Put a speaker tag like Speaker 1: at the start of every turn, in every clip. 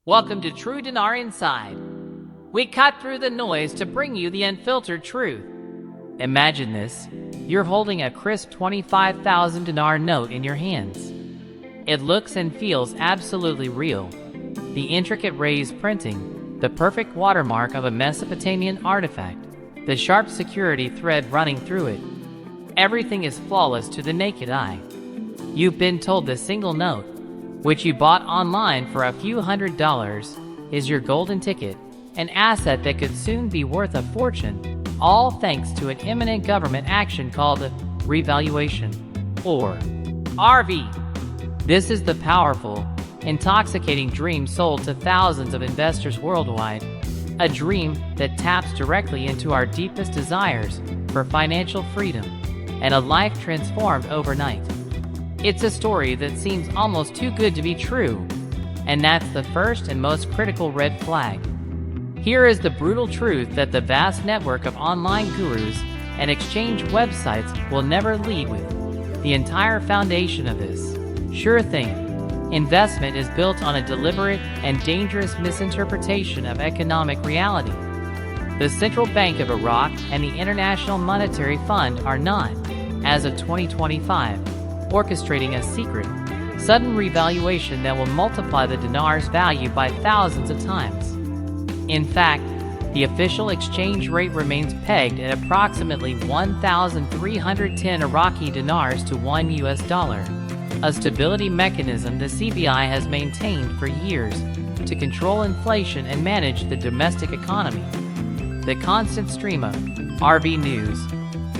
Speaker 1: Welcome to True Dinar Inside. We cut through the noise to bring you the unfiltered truth. Imagine this. You're holding a crisp 25,000 dinar note in your hands. It looks and feels absolutely real. The intricate raised printing, the perfect watermark of a Mesopotamian artifact, the sharp security thread running through it. Everything is flawless to the naked eye. You've been told the single note, which you bought online for a few $100s, is your golden ticket, an asset that could soon be worth a fortune, all thanks to an imminent government action called Revaluation, or RV. This is the powerful, intoxicating dream sold to thousands of investors worldwide, a dream that taps directly into our deepest desires for financial freedom and a life transformed overnight. It's a story that seems almost too good to be true, and that's the first and most critical red flag. Here is the brutal truth that the vast network of online gurus and exchange websites will never lead with. The entire foundation of this sure thing investment is built on a deliberate and dangerous misinterpretation of economic reality. The Central Bank of Iraq and the International Monetary Fund are not, as of 2025, orchestrating a secret, sudden revaluation that will multiply the dinar's value by thousands of times. In fact, the official exchange rate remains pegged at approximately 1,310 Iraqi dinars to $1 US, a stability mechanism the CBI has maintained for years to control inflation and manage the domestic economy. The constant stream of RV news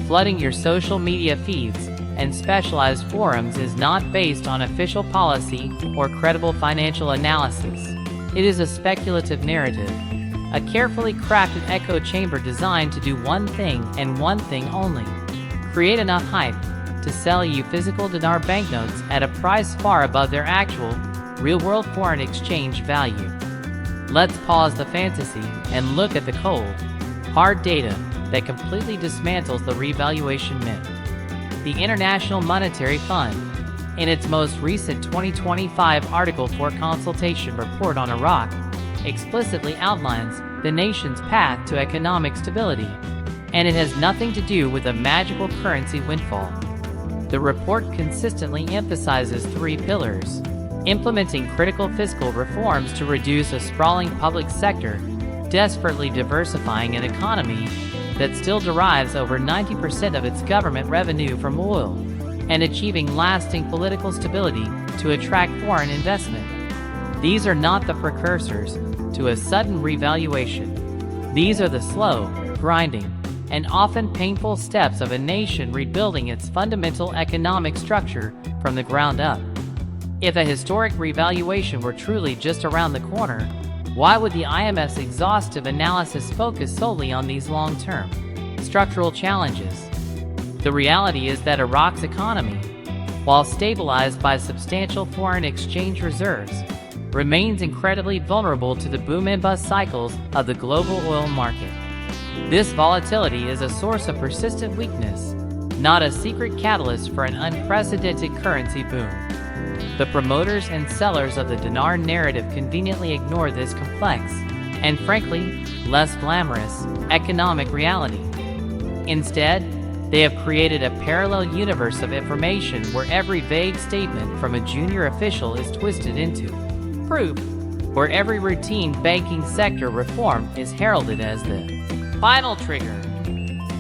Speaker 1: flooding your social media feeds and specialized forums is not based on official policy or credible financial analysis. It is a speculative narrative, a carefully crafted echo chamber designed to do one thing and one thing only: create enough hype to sell you physical dinar banknotes at a price far above their actual, real-world foreign exchange value. Let's pause the fantasy and look at the cold, hard data that completely dismantles the revaluation myth. The International Monetary Fund, in its most recent 2025 Article 4 consultation report on Iraq, explicitly outlines the nation's path to economic stability, and it has nothing to do with a magical currency windfall. The report consistently emphasizes three pillars: implementing critical fiscal reforms to reduce a sprawling public sector, desperately diversifying an economy that still derives over 90% of its government revenue from oil, and achieving lasting political stability to attract foreign investment. These are not the precursors to a sudden revaluation. These are the slow, grinding, and often painful steps of a nation rebuilding its fundamental economic structure from the ground up. If a historic revaluation were truly just around the corner, why would the IMF's exhaustive analysis focus solely on these long-term, structural challenges? The reality is that Iraq's economy, while stabilized by substantial foreign exchange reserves, remains incredibly vulnerable to the boom and bust cycles of the global oil market. This volatility is a source of persistent weakness, not a secret catalyst for an unprecedented currency boom. The promoters and sellers of the dinar narrative conveniently ignore this complex, and frankly, less glamorous, economic reality. Instead, they have created a parallel universe of information where every vague statement from a junior official is twisted into proof, where every routine banking sector reform is heralded as the final trigger.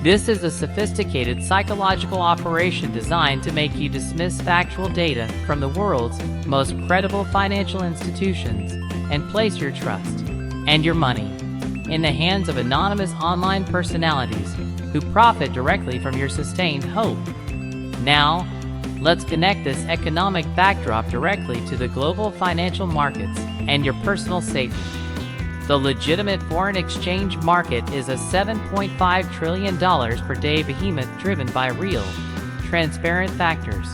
Speaker 1: This is a sophisticated psychological operation designed to make you dismiss factual data from the world's most credible financial institutions and place your trust and your money in the hands of anonymous online personalities who profit directly from your sustained hope. Now, let's connect this economic backdrop directly to the global financial markets and your personal safety. The legitimate foreign exchange market is a $7.5 trillion per day behemoth driven by real, transparent factors: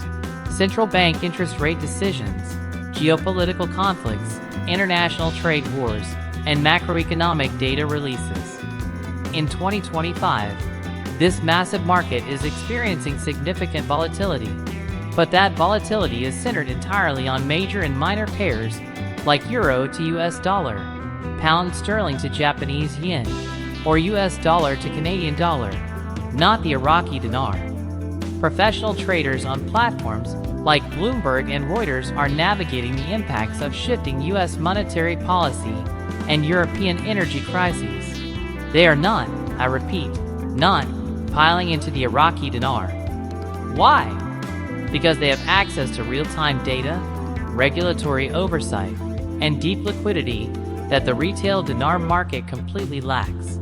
Speaker 1: central bank interest rate decisions, geopolitical conflicts, international trade wars, and macroeconomic data releases. In 2025, this massive market is experiencing significant volatility, but that volatility is centered entirely on major and minor pairs like euro to US dollar, pound sterling to Japanese yen, or US dollar to Canadian dollar, not the Iraqi dinar. Professional traders on platforms like Bloomberg and Reuters are navigating the impacts of shifting US monetary policy and European energy crises. They are not, I repeat, not piling into the Iraqi dinar. Why? Because they have access to real-time data, regulatory oversight, and deep liquidity that the retail dinar market completely lacks.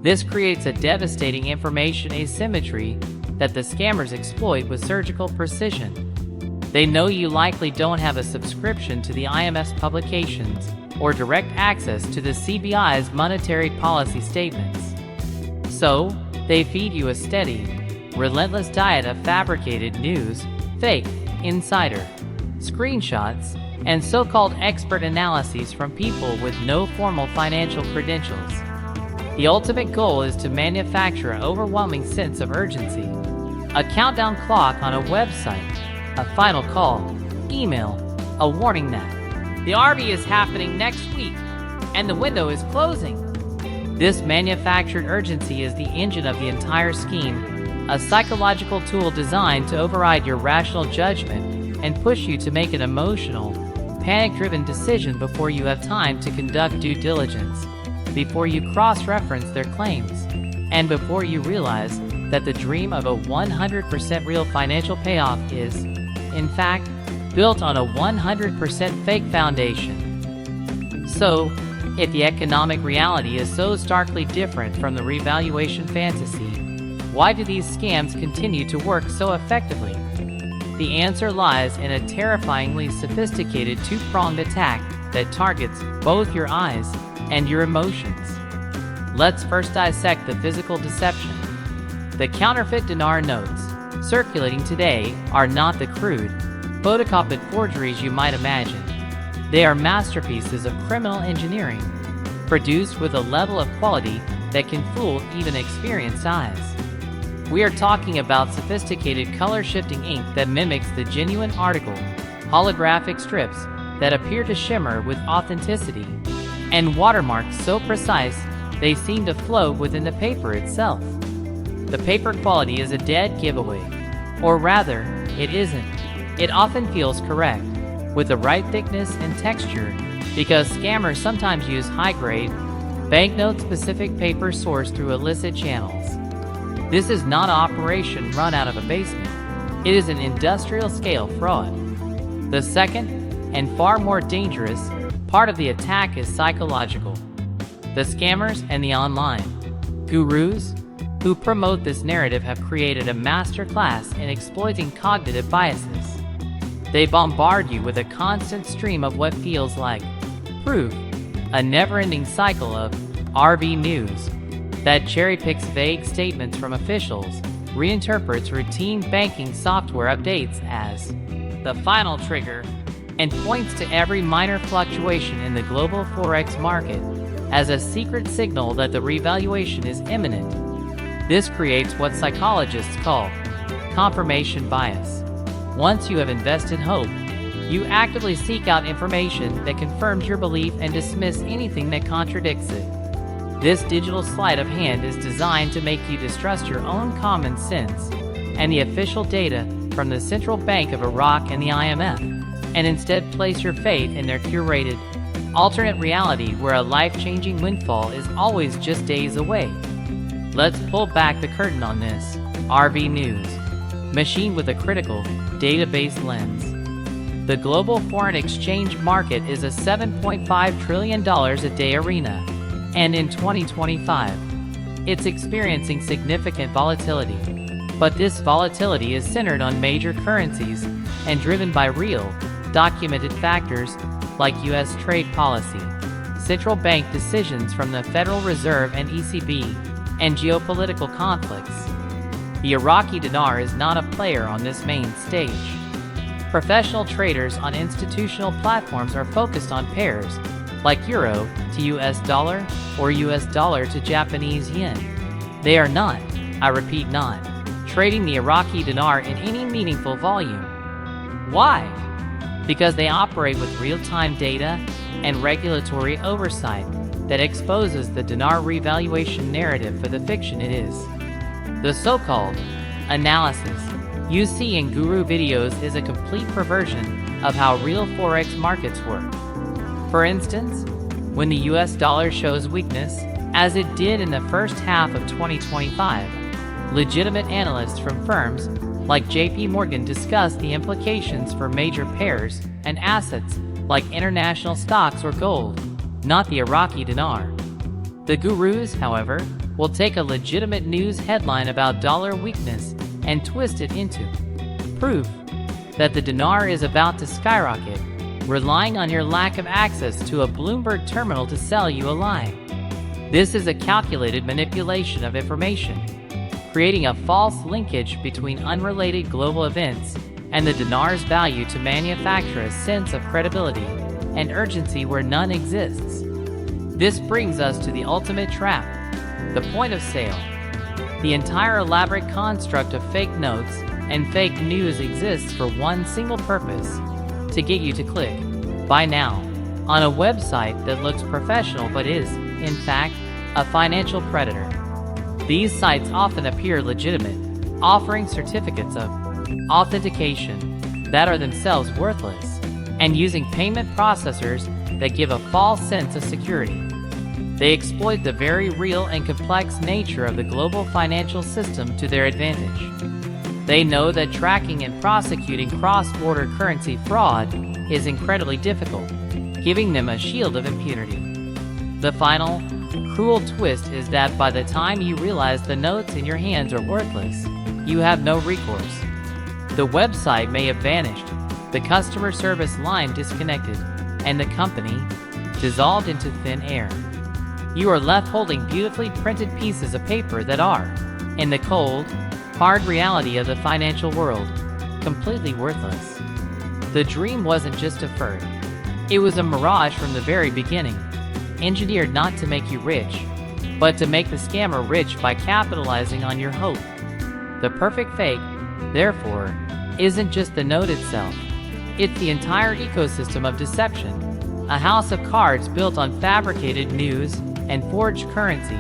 Speaker 1: This creates a devastating information asymmetry that the scammers exploit with surgical precision. They know you likely don't have a subscription to the IMF's publications or direct access to the CBI's monetary policy statements. So, they feed you a steady, relentless diet of fabricated news, fake, insider, screenshots, and so-called expert analyses from people with no formal financial credentials. The ultimate goal is to manufacture an overwhelming sense of urgency, a countdown clock on a website, a final call, email, a warning that the RV is happening next week and the window is closing. This manufactured urgency is the engine of the entire scheme, a psychological tool designed to override your rational judgment and push you to make an emotional, panic-driven decision before you have time to conduct due diligence, before you cross-reference their claims, and before you realize that the dream of a 100% real financial payoff is, in fact, built on a 100% fake foundation. So, if the economic reality is so starkly different from the revaluation fantasy, why do these scams continue to work so effectively? The answer lies in a terrifyingly sophisticated two-pronged attack that targets both your eyes and your emotions. Let's first dissect the physical deception. The counterfeit dinar notes circulating today are not the crude, photocopied forgeries you might imagine. They are masterpieces of criminal engineering, produced with a level of quality that can fool even experienced eyes. We are talking about sophisticated color-shifting ink that mimics the genuine article, holographic strips that appear to shimmer with authenticity, and watermarks so precise they seem to float within the paper itself. The paper quality is a dead giveaway, or rather, it isn't. It often feels correct, with the right thickness and texture, because scammers sometimes use high-grade, banknote-specific paper sourced through illicit channels. This is not an operation run out of a basement. It is an industrial-scale fraud. The second, and far more dangerous, part of the attack is psychological. The scammers and the online gurus who promote this narrative have created a masterclass in exploiting cognitive biases. They bombard you with a constant stream of what feels like proof, a never-ending cycle of RV news that cherry-picks vague statements from officials, reinterprets routine banking software updates as the final trigger, and points to every minor fluctuation in the global forex market as a secret signal that the revaluation is imminent. This creates what psychologists call confirmation bias. Once you have invested hope, you actively seek out information that confirms your belief and dismiss anything that contradicts it. This digital sleight of hand is designed to make you distrust your own common sense and the official data from the Central Bank of Iraq and the IMF, and instead place your faith in their curated, alternate reality where a life-changing windfall is always just days away. Let's pull back the curtain on this RV news machine with a critical, data-based lens. The global foreign exchange market is a $7.5 trillion a day arena, and in 2025, it's experiencing significant volatility. But this volatility is centered on major currencies and driven by real, documented factors like U.S. trade policy, central bank decisions from the Federal Reserve and ECB, and geopolitical conflicts. The Iraqi dinar is not a player on this main stage. Professional traders on institutional platforms are focused on pairs like euro to US dollar or US dollar to Japanese yen. They are not, I repeat not, trading the Iraqi dinar in any meaningful volume. Why? because they operate with real-time data and regulatory oversight that exposes the dinar revaluation narrative for the fiction it is. The so-called analysis you see in guru videos is a complete perversion of how real forex markets work. For instance, when the US dollar shows weakness, as it did in the first half of 2025, legitimate analysts from firms like JP Morgan discuss the implications for major pairs and assets like international stocks or gold, not the Iraqi dinar. The gurus, however, will take a legitimate news headline about dollar weakness and twist it into proof that the dinar is about to skyrocket, relying on your lack of access to a Bloomberg terminal to sell you a lie. This is a calculated manipulation of information, creating a false linkage between unrelated global events and the dinar's value to manufacture a sense of credibility and urgency where none exists. This brings us to the ultimate trap, the point of sale. The entire elaborate construct of fake notes and fake news exists for one single purpose: to get you to click buy now on a website that looks professional but is, in fact, a financial predator. These sites often appear legitimate, offering certificates of authentication that are themselves worthless, and using payment processors that give a false sense of security. They exploit the very real and complex nature of the global financial system to their advantage. They know that tracking and prosecuting cross-border currency fraud is incredibly difficult, giving them a shield of impunity. The final, cruel twist is that by the time you realize the notes in your hands are worthless, you have no recourse. The website may have vanished, the customer service line disconnected, and the company dissolved into thin air. You are left holding beautifully printed pieces of paper that are, in the cold, hard reality of the financial world, completely worthless. The dream wasn't just deferred. It was a mirage from the very beginning, engineered not to make you rich, but to make the scammer rich by capitalizing on your hope. The perfect fake, therefore, isn't just the note itself. It's the entire ecosystem of deception, a house of cards built on fabricated news and forged currency,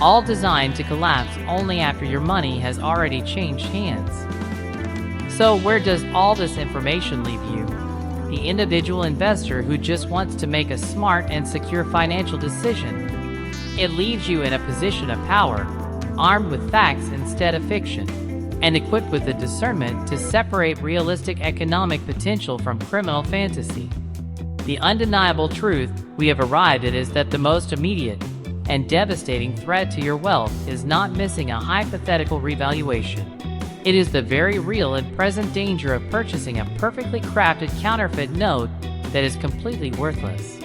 Speaker 1: all designed to collapse only after your money has already changed hands. So where does all this information leave you? The individual investor who just wants to make a smart and secure financial decision. It leaves you in a position of power, armed with facts instead of fiction, and equipped with the discernment to separate realistic economic potential from criminal fantasy. The undeniable truth we have arrived at is that the most immediate and devastating threat to your wealth is not missing a hypothetical revaluation. It is the very real and present danger of purchasing a perfectly crafted counterfeit note that is completely worthless.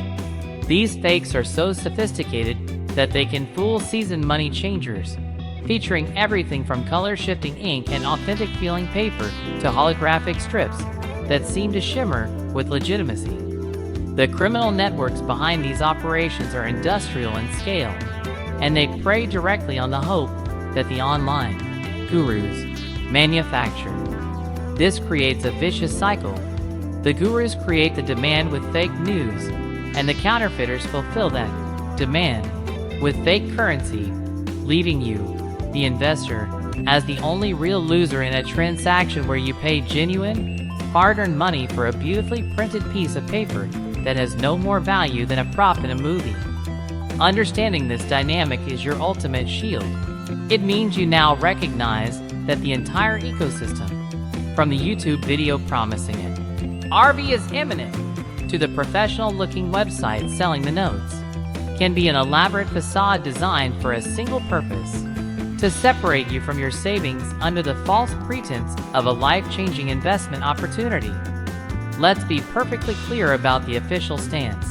Speaker 1: These fakes are so sophisticated that they can fool seasoned money changers, featuring everything from color-shifting ink and authentic-feeling paper to holographic strips that seem to shimmer with legitimacy. The criminal networks behind these operations are industrial in scale, and they prey directly on the hope that the online gurus manufacture. This creates a vicious cycle. The gurus create the demand with fake news, and the counterfeiters fulfill that demand with fake currency, leaving you, the investor, as the only real loser in a transaction where you pay genuine, hard-earned money for a beautifully printed piece of paper that has no more value than a prop in a movie. Understanding this dynamic is your ultimate shield. It means you now recognize that the entire ecosystem, from the YouTube video promising it, RV is imminent, to the professional-looking website selling the notes, can be an elaborate facade designed for a single purpose: to separate you from your savings under the false pretense of a life-changing investment opportunity. Let's be perfectly clear about the official stance,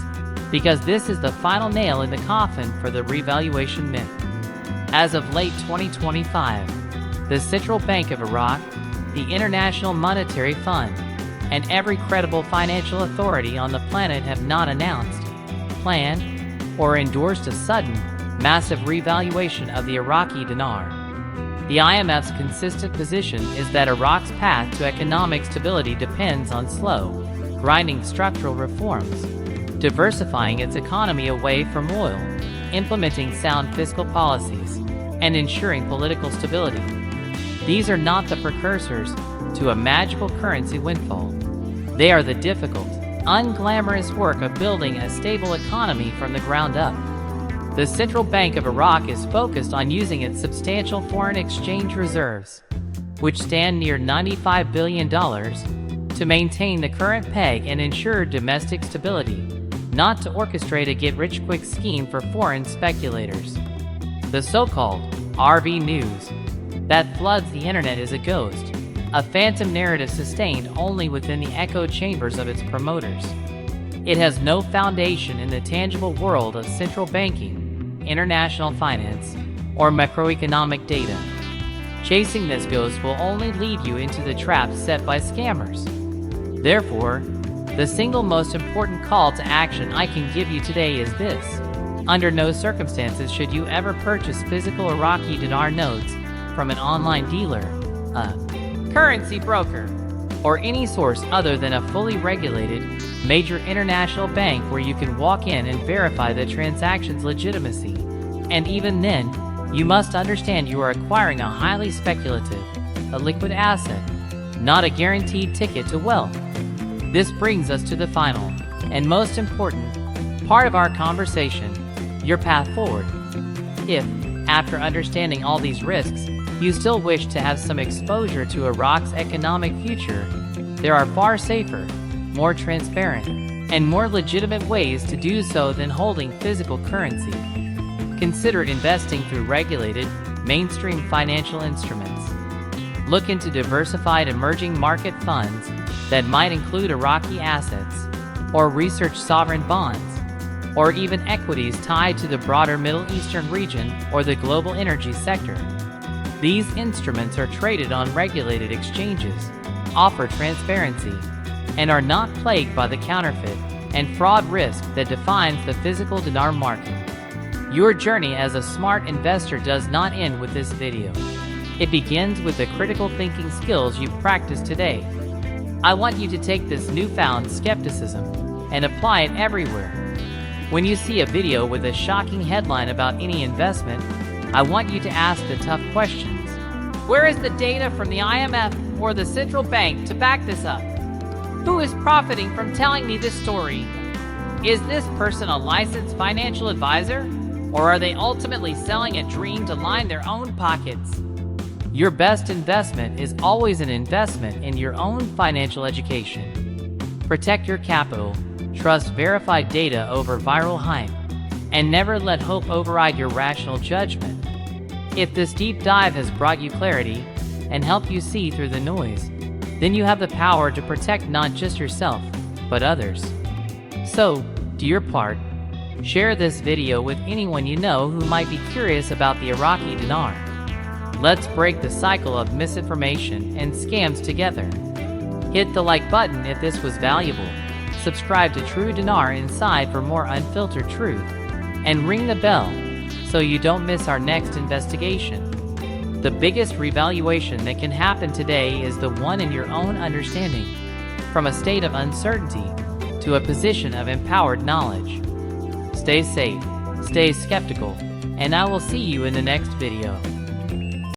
Speaker 1: because this is the final nail in the coffin for the revaluation myth. As of late 2025, the Central Bank of Iraq, the International Monetary Fund, and every credible financial authority on the planet have not announced, planned, or endorsed a sudden, massive revaluation of the Iraqi dinar. The IMF's consistent position is that Iraq's path to economic stability depends on slow, grinding structural reforms, diversifying its economy away from oil, implementing sound fiscal policies, and ensuring political stability. These are not the precursors to a magical currency windfall. They are the difficult, unglamorous work of building a stable economy from the ground up. The Central Bank of Iraq is focused on using its substantial foreign exchange reserves, which stand near $95 billion, to maintain the current peg and ensure domestic stability, not to orchestrate a get-rich-quick scheme for foreign speculators. The so-called RV news that floods the internet is a ghost, a phantom narrative sustained only within the echo chambers of its promoters. It has no foundation in the tangible world of central banking, international finance, or macroeconomic data. Chasing this ghost will only lead you into the traps set by scammers. Therefore, the single most important call to action I can give you today is this: under no circumstances should you ever purchase physical Iraqi dinar notes from an online dealer, a currency broker, or any source other than a fully regulated, major international bank where you can walk in and verify the transaction's legitimacy. And even then, you must understand you are acquiring a highly speculative, a liquid asset, not a guaranteed ticket to wealth. This brings us to the final, and most important, part of our conversation: your path forward. If, after understanding all these risks, you still wish to have some exposure to Iraq's economic future, there are far safer, more transparent, and more legitimate ways to do so than holding physical currency. Consider investing through regulated, mainstream financial instruments. Look into diversified emerging market funds that might include Iraqi assets, or research sovereign bonds, or even equities tied to the broader Middle Eastern region or the global energy sector. These instruments are traded on regulated exchanges, offer transparency, and are not plagued by the counterfeit and fraud risk that defines the physical dinar market. Your journey as a smart investor does not end with this video. It begins with the critical thinking skills you've practiced today. I want you to take this newfound skepticism and apply it everywhere. When you see a video with a shocking headline about any investment, I want you to ask the tough questions. Where is the data from the IMF or the central bank to back this up? Who is profiting from telling me this story? Is this person a licensed financial advisor? Or are they ultimately selling a dream to line their own pockets? Your best investment is always an investment in your own financial education. Protect your capital, trust verified data over viral hype, and never let hope override your rational judgment. If this deep dive has brought you clarity and helped you see through the noise, then you have the power to protect not just yourself, but others. So, do your part. Share this video with anyone you know who might be curious about the Iraqi dinar. Let's break the cycle of misinformation and scams together. Hit the like button if this was valuable. Subscribe to True Dinar Inside for more unfiltered truth. And ring the bell so you don't miss our next investigation. The biggest revaluation that can happen today is the one in your own understanding, from a state of uncertainty to a position of empowered knowledge. Stay safe, stay skeptical, and I will see you in the next video.